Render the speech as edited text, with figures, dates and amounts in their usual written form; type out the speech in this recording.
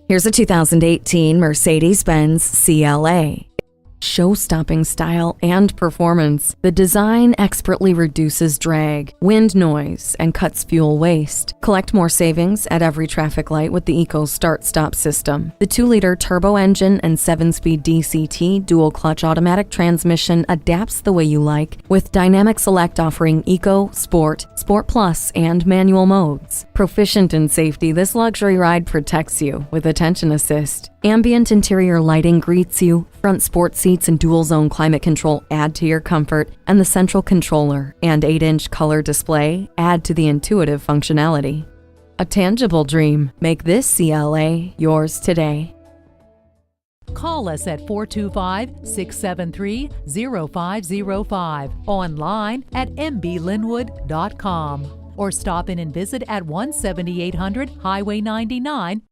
Here's a 2018 Mercedes-Benz CLA. Show-stopping style and performance. The design expertly reduces drag, wind noise, and cuts fuel waste. Collect more savings at every traffic light with the Eco Start-Stop system. The 2-liter turbo engine and 7-speed DCT dual-clutch automatic transmission adapts the way you like, with Dynamic Select offering Eco, Sport, Sport Plus, and manual modes. Proficient in safety, this luxury ride protects you with Attention Assist. Ambient interior lighting greets you, front sport seats and dual-zone climate control add to your comfort, and the central controller and 8-inch color display add to the intuitive functionality. A tangible dream. Make this CLA yours today. Call us at 425-673-0505, online at mblynnwood.com, or stop in and visit at 17800 Highway 99,